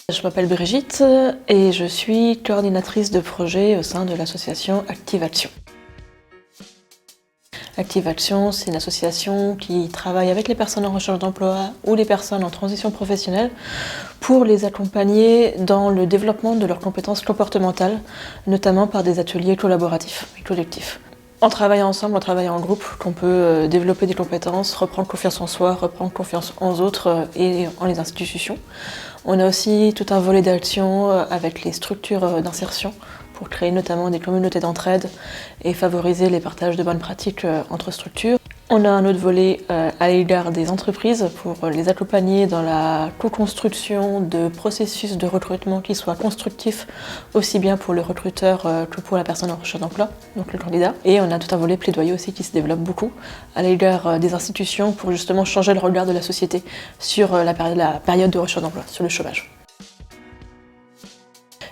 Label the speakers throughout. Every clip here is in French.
Speaker 1: Je m'appelle Brigitte et je suis coordinatrice de projet au sein de l'association Active-Action. Active-Action, c'est une association qui travaille avec les personnes en recherche d'emploi ou les personnes en transition professionnelle pour les accompagner dans le développement de leurs compétences comportementales, notamment par des ateliers collaboratifs et collectifs. En travaillant ensemble, en travaillant en groupe, qu'on peut développer des compétences, reprendre confiance en soi, reprendre confiance en autres et en les institutions. On a aussi tout un volet d'action avec les structures d'insertion pour créer notamment des communautés d'entraide et favoriser les partages de bonnes pratiques entre structures. On a un autre volet à l'égard des entreprises pour les accompagner dans la co-construction de processus de recrutement qui soient constructifs aussi bien pour le recruteur que pour la personne en recherche d'emploi, donc le candidat. Et on a tout un volet plaidoyer aussi qui se développe beaucoup à l'égard des institutions pour justement changer le regard de la société sur la période de recherche d'emploi, sur le chômage.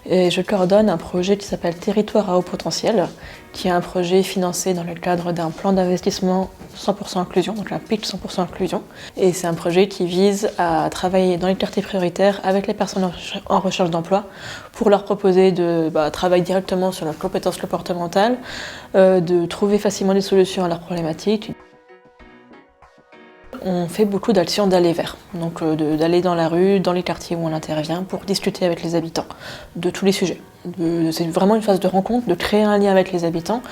Speaker 1: Et je coordonne un projet qui s'appelle Territoire à haut potentiel, qui est un projet financé dans le cadre d'un plan d'investissement 100% inclusion, donc un PIC 100% inclusion. Et c'est un projet qui vise à travailler dans les quartiers prioritaires avec les personnes en recherche d'emploi pour leur proposer de travailler directement sur leurs compétences comportementales, de trouver facilement des solutions à leurs problématiques. On fait beaucoup d'actions d'aller vers, donc d'aller dans la rue, dans les quartiers où on intervient pour discuter avec les habitants de tous les sujets. C'est vraiment une phase de rencontre, de créer un lien avec les habitants.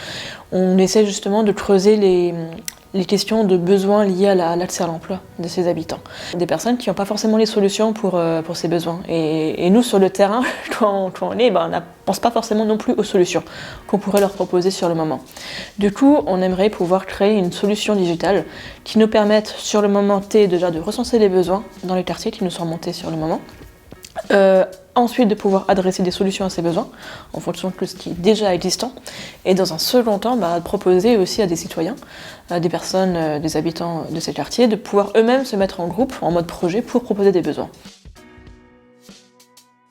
Speaker 1: On essaie justement de creuser les questions de besoins liés à l'accès à l'emploi de ces habitants. Des personnes qui n'ont pas forcément les solutions pour ces besoins. Et nous, sur le terrain, quand on est, on ne pense pas forcément non plus aux solutions qu'on pourrait leur proposer sur le moment. Du coup, on aimerait pouvoir créer une solution digitale qui nous permette sur le moment T déjà de recenser les besoins dans les quartiers qui nous sont remontés sur le moment. Ensuite, de pouvoir adresser des solutions à ces besoins en fonction de ce qui est déjà existant. Et dans un second temps, de proposer aussi à des citoyens, à des personnes, des habitants de ces quartiers, de pouvoir eux-mêmes se mettre en groupe, en mode projet, pour proposer des besoins.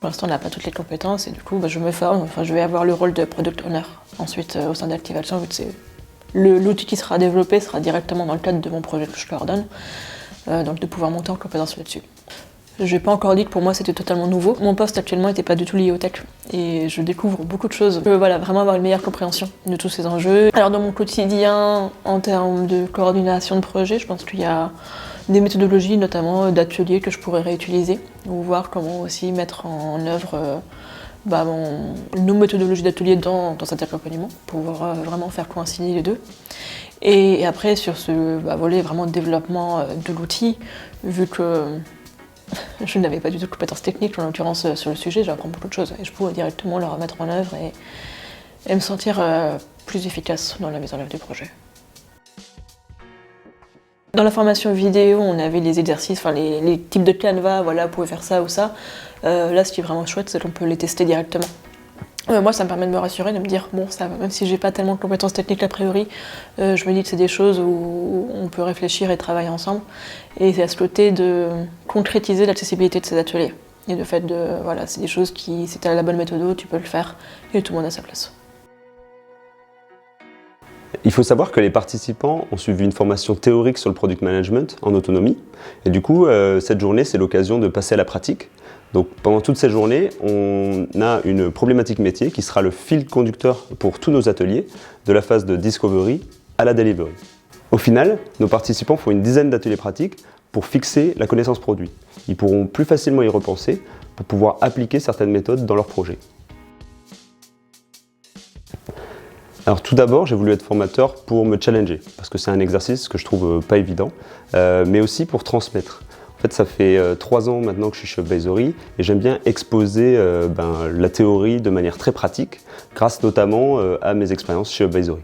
Speaker 1: Pour l'instant, on n'a pas toutes les compétences et du coup, je me forme. Je vais avoir le rôle de product owner ensuite au sein d'Active-Action, vu que c'est l'outil qui sera développé sera directement dans le cadre de mon projet que je coordonne, donc de pouvoir monter en compétence là-dessus. Je n'ai pas encore dit que pour moi c'était totalement nouveau. Mon poste actuellement n'était pas du tout lié au tech et je découvre beaucoup de choses. Je veux vraiment avoir une meilleure compréhension de tous ces enjeux. Alors dans mon quotidien, en termes de coordination de projet, je pense qu'il y a des méthodologies, notamment d'ateliers que je pourrais réutiliser ou voir comment aussi mettre en œuvre nos méthodologies d'atelier dans cet accompagnement pour pouvoir vraiment faire coïncider les deux. Et après sur ce volet vraiment de développement de l'outil, vu que je n'avais pas du tout de compétences techniques, en l'occurrence sur le sujet, j'apprends beaucoup de choses et je pourrais directement le remettre en œuvre et me sentir plus efficace dans la mise en œuvre du projet. Dans la formation vidéo, on avait les exercices, les types de canevas, vous pouvez faire ça ou ça. Là, ce qui est vraiment chouette, c'est qu'on peut les tester directement. Moi, ça me permet de me rassurer, de me dire, ça va, même si j'ai pas tellement de compétences techniques a priori, je me dis que c'est des choses où on peut réfléchir et travailler ensemble. Et c'est à ce côté de concrétiser l'accessibilité de ces ateliers. Et le fait c'est des choses qui, si tu as la bonne méthode, tu peux le faire et tout le monde a sa place.
Speaker 2: Il faut savoir que les participants ont suivi une formation théorique sur le product management en autonomie. Et du coup, cette journée, c'est l'occasion de passer à la pratique. Donc pendant toute cette journée, on a une problématique métier qui sera le fil conducteur pour tous nos ateliers, de la phase de discovery à la delivery. Au final, nos participants font une dizaine d'ateliers pratiques pour fixer la connaissance produit. Ils pourront plus facilement y repenser pour pouvoir appliquer certaines méthodes dans leur projet. Alors tout d'abord, j'ai voulu être formateur pour me challenger, parce que c'est un exercice que je trouve pas évident, mais aussi pour transmettre. En fait, ça fait 3 ans maintenant que je suis chez Upvisory et j'aime bien exposer la théorie de manière très pratique, grâce notamment à mes expériences chez Upvisory.